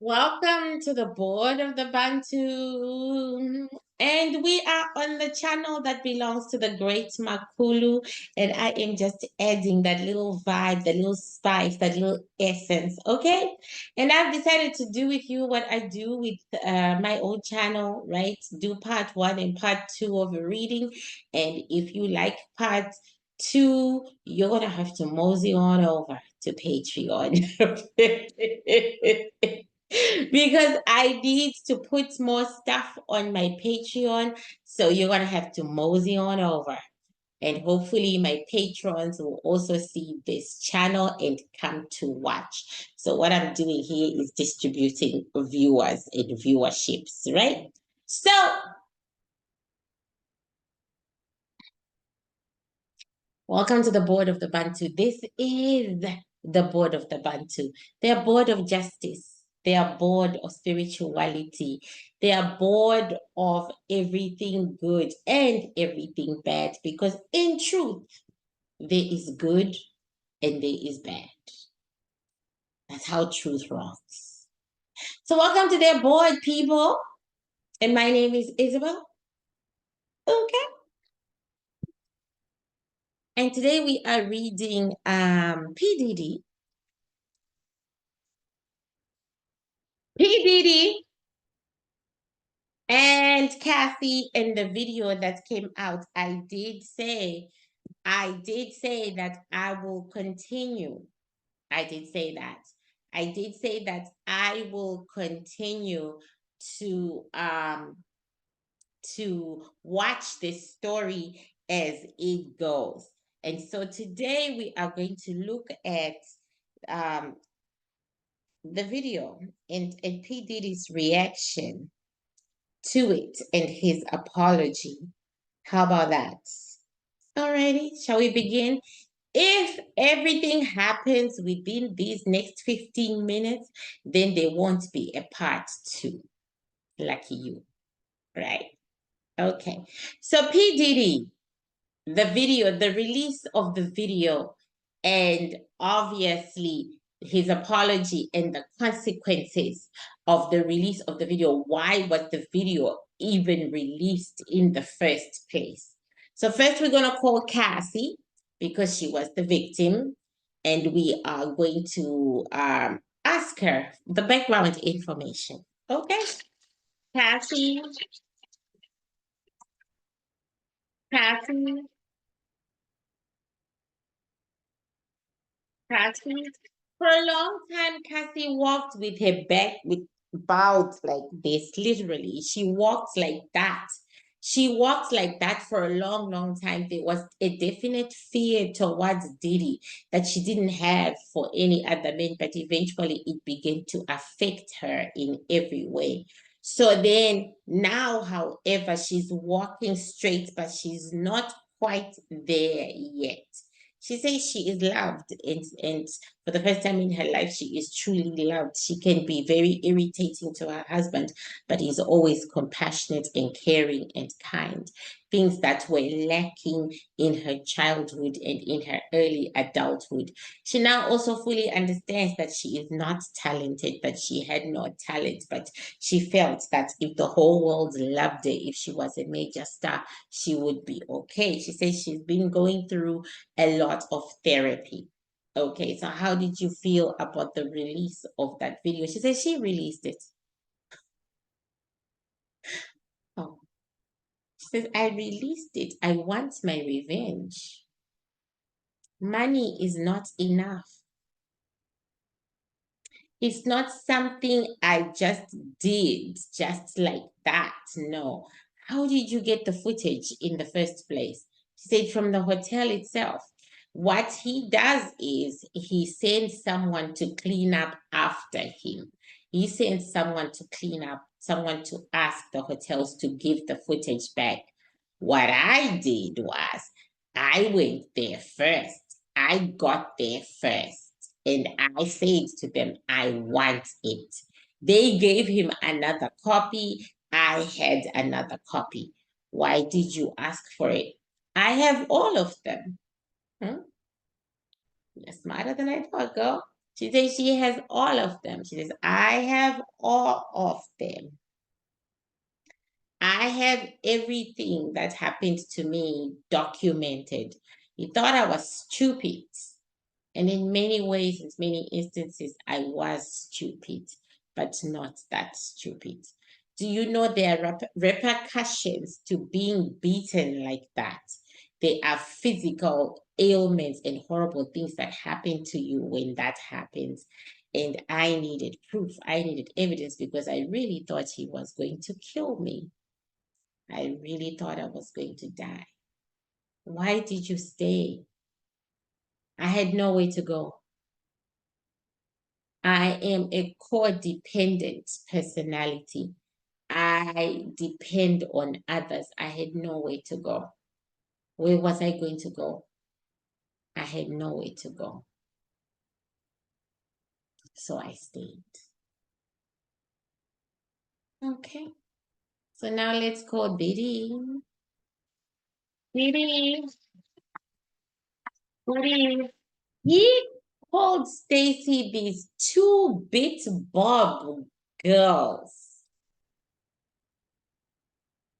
Welcome to the board of the Bantu. And we are on the channel that belongs to the great Makulu. And I am just adding that little vibe, that little spice, that little essence. Okay. And I've decided to do with you what I do with my old channel, right? Do part one and part two of a reading. And if you like part two, you're going to have to mosey on over to Patreon. Because I need to put more stuff on my Patreon. So you're going to have to mosey on over. And hopefully my patrons will also see this channel and come to watch. So what I'm doing here is distributing viewers and viewerships, right? So welcome to the board of the Bantu. This is the board of the Bantu. They are board of justice. They are board of spirituality. They are board of everything good and everything bad. Because in truth, there is good and there is bad. That's how truth rocks. So welcome to their board, people. And my name is Isobel. Okay. And today we are reading P. Diddy and Cassie, in the video that came out, I did say that I will continue. I did say that. I did say that I will continue to watch this story as it goes. And so today we are going to look at um the video and P. Diddy's reaction to it and his apology. How about that? Alrighty, shall we begin? If everything happens within these next 15 minutes, then there won't be a part two. Lucky you, right? Okay. So P. Diddy, the video, the release of the video, and obviously his apology and the consequences of the release of the video. Why was the video even released in the first place? So first we're going to call Cassie because she was the victim, and we are going to ask her the background information. Okay, Cassie, Cassie, Cassie. For a long time, Cassie walked with her back with bowed like this, literally. She walked like that. She walked like that for a long, long time. There was a definite fear towards Diddy that she didn't have for any other man, but eventually it began to affect her in every way. So then now, however, she's walking straight, but she's not quite there yet. She says she is loved, and for the first time in her life, she is truly loved. She can be very irritating to her husband, but he's always compassionate and caring and kind. Things that were lacking in her childhood and in her early adulthood. She now also fully understands that she is not talented, that she had no talent, but she felt that if the whole world loved her, if she was a major star, she would be okay. She says she's been going through a lot of therapy. Okay, so how did you feel about the release of that video? She said she released it. Oh, she says, I released it. I want my revenge. Money is not enough. It's not something I just did just like that. No. How did you get the footage in the first place? She said from the hotel itself. What he does is he sends someone to clean up after him. He sends someone to clean up, someone to ask the hotels to give the footage back. What I did was I went there first. I got there first. And I said to them, I want it. They gave him another copy. I had another copy. Why did you ask for it? I have all of them. Hmm? You're smarter than I thought, girl. She says she has all of them. She says, I have all of them. I have everything that happened to me documented. He thought I was stupid. And in many ways, in many instances, I was stupid, but not that stupid. Do you know there are repercussions to being beaten like that? There are physical ailments and horrible things that happen to you when that happens. And I needed proof. I needed evidence because I really thought he was going to kill me. I really thought I was going to die. Why did you stay? I had nowhere to go. I am a codependent personality. I depend on others. I had nowhere to go. Where was I going to go? I had nowhere to go. So I stayed. Okay. So now let's call Diddy. Diddy. Diddy. He called Stacy these two bit Bob girls.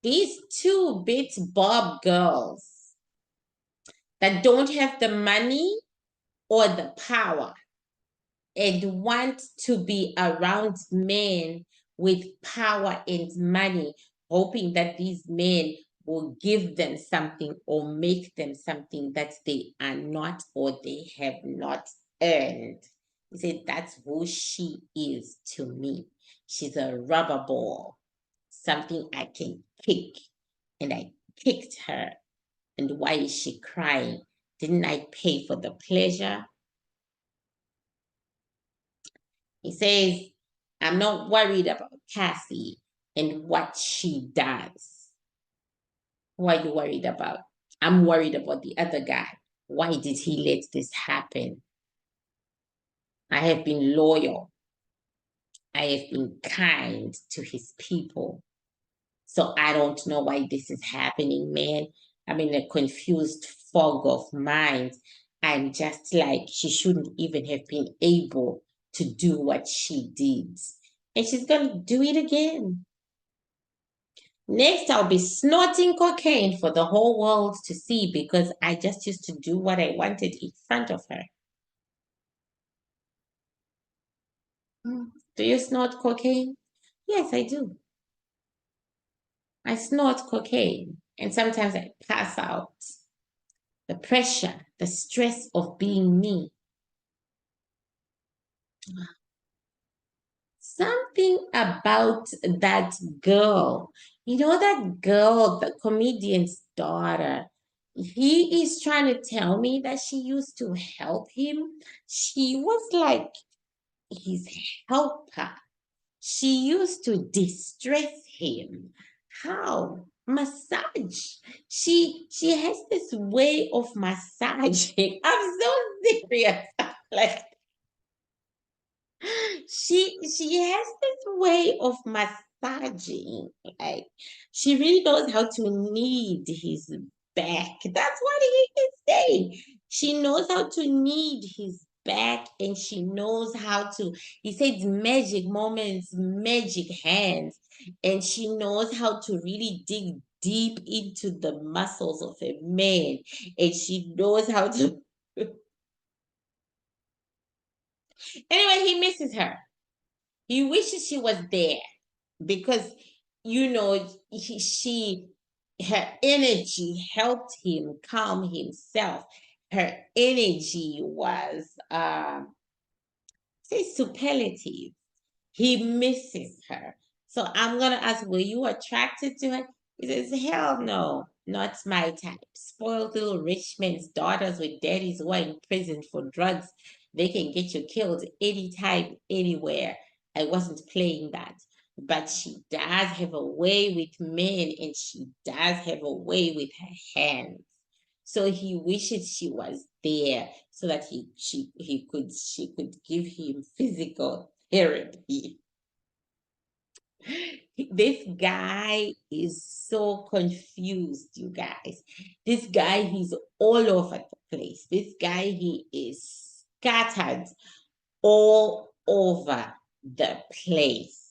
These two bit Bob girls that don't have the money or the power and want to be around men with power and money, hoping that these men will give them something or make them something that they are not or they have not earned. He said, that's who she is to me. She's a rubber ball, something I can kick. And I kicked her. And why is she crying? Didn't I pay for the pleasure? He says, I'm not worried about Cassie and what she does. Who are you worried about? I'm worried about the other guy. Why did he let this happen? I have been loyal. I have been kind to his people. So I don't know why this is happening, man. I'm in a confused fog of mind. I'm just like, she shouldn't even have been able to do what she did. And she's going to do it again. Next, I'll be snorting cocaine for the whole world to see because I just used to do what I wanted in front of her. Do you snort cocaine? Yes, I do. I snort cocaine and sometimes I pass out. The pressure, the stress of being me. Something about that girl. You know that girl, the comedian's daughter. He is trying to tell me that she used to help him. She was like his helper. She used to distress him. How? Massage. She has this way of massaging. I'm so serious. Like she has this way of massaging. Like she really knows how to knead his back. That's what he can say. She knows how to knead his back and she knows how to, he says magic moments, magic hands, and she knows how to really dig deep into the muscles of a man, and she knows how to anyway, he misses her. He wishes she was there because her energy helped him calm himself. Her energy was say superlative. He misses her. So I'm gonna ask, were you attracted to her? He says, hell no, not my type. Spoiled little rich men's daughters with daddies who are in prison for drugs. They can get you killed anytime, anywhere. I wasn't playing that. But she does have a way with men and she does have a way with her hands. So he wishes she was there so that she could give him physical therapy. This guy is so confused, you guys. This guy, he's all over the place. This guy, he is scattered all over the place.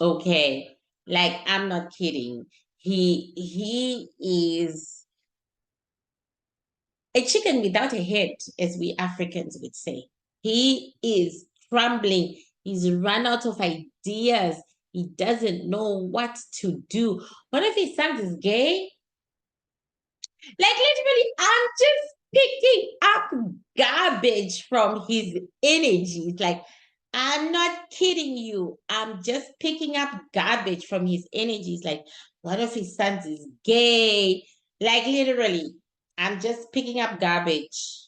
Okay. Like, I'm not kidding. He is a chicken without a head, as we Africans would say. He is crumbling. He's run out of ideas. He doesn't know what to do. One of his sons is gay. Like, literally, I'm just picking up garbage from his energies. Like, I'm not kidding you. I'm just picking up garbage from his energies. Like, one of his sons is gay. Like, literally, I'm just picking up garbage.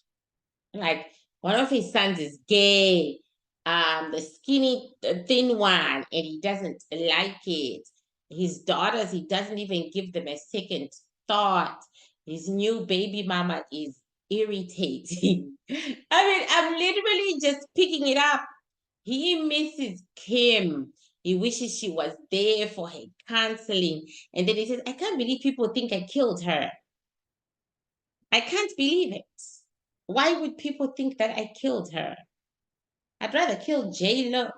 Like, one of his sons is gay. The skinny, thin one, and he doesn't like it. His daughters, he doesn't even give them a second thought. His new baby mama is irritating. I mean, I'm literally just picking it up. He misses Kim. He wishes she was there for her counseling. And then he says, I can't believe people think I killed her. I can't believe it. Why would people think that I killed her? I'd rather kill J-Lo,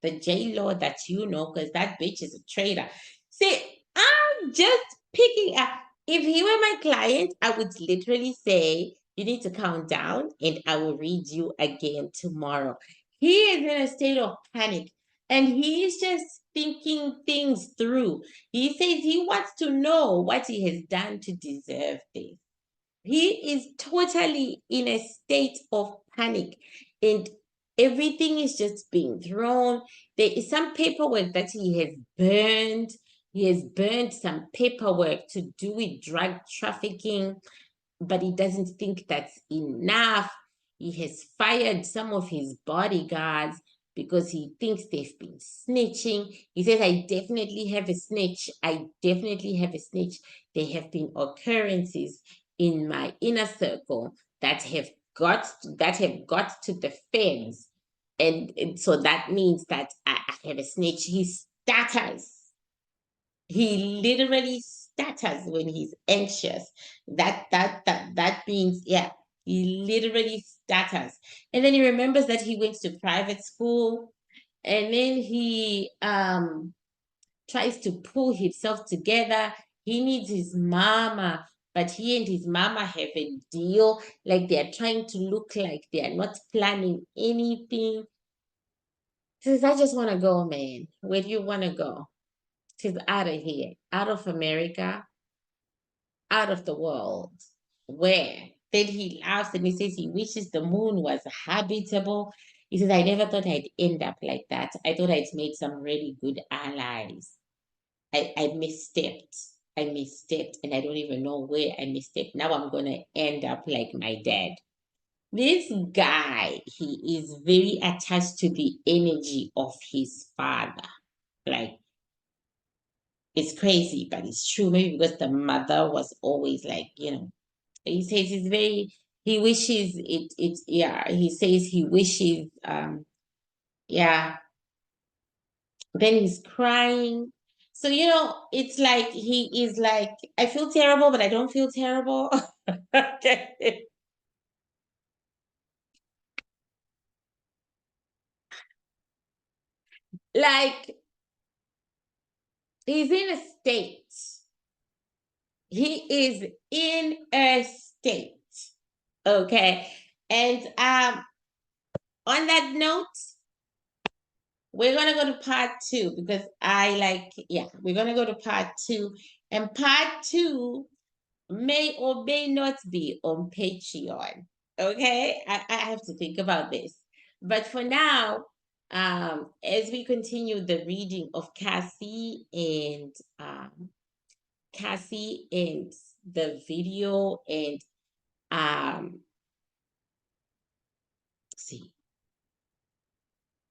the J-Lo that you know, because that bitch is a traitor. See, I'm just picking up. If he were my client, I would literally say, you need to calm down and I will read you again tomorrow. He is in a state of panic and he is just thinking things through. He says he wants to know what he has done to deserve this. He is totally in a state of panic and everything is just being thrown. There is some paperwork that he has burned. He has burned some paperwork to do with drug trafficking, but he doesn't think that's enough. He has fired some of his bodyguards because he thinks they've been snitching. He says, I definitely have a snitch. I definitely have a snitch. There have been occurrences in my inner circle that have got to the feds. And so that means that I have a snitch. He stutters. He literally stutters when he's anxious. That means, yeah, he literally stutters. And then he remembers that he went to private school, and then he tries to pull himself together. He needs his mama, but he and his mama have a deal. Like, they're trying to look like they are not planning anything. He says, I just want to go, man. Where do you want to go? She's out of here, out of America, out of the world. Where? Then he laughs and he says he wishes the moon was habitable. He says, I never thought I'd end up like that. I thought I'd made some really good allies. I misstepped. I misstepped and I don't even know where I misstepped. Now I'm going to end up like my dad. This guy, he is very attached to the energy of his father. Like, it's crazy, but it's true. Maybe because the mother was always like, he says he's very, he wishes yeah, he says he wishes, yeah. Then he's crying. So, it's like he is like, I feel terrible, but I don't feel terrible. Okay. Like, he's in a state. He is in a state. Okay. And on that note, we're gonna go to part two because we're gonna go to part two. And part two may or may not be on Patreon. Okay, I have to think about this. But for now, as we continue the reading of Cassie and the video and see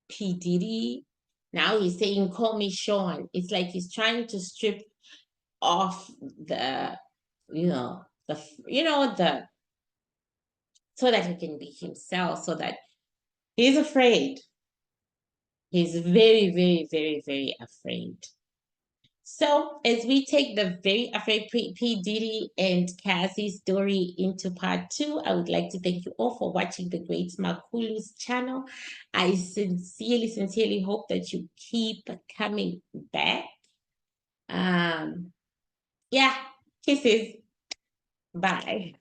P. Diddy. Now he's saying, call me Sean. It's like he's trying to strip off the, the so that he can be himself, so that he's afraid. He's very, very, very, very afraid. So, as we take the very afraid P. Diddy and Cassie story into part two, I would like to thank you all for watching the Great Makulu's channel. I sincerely hope that you keep coming back. Yeah, kisses. Bye.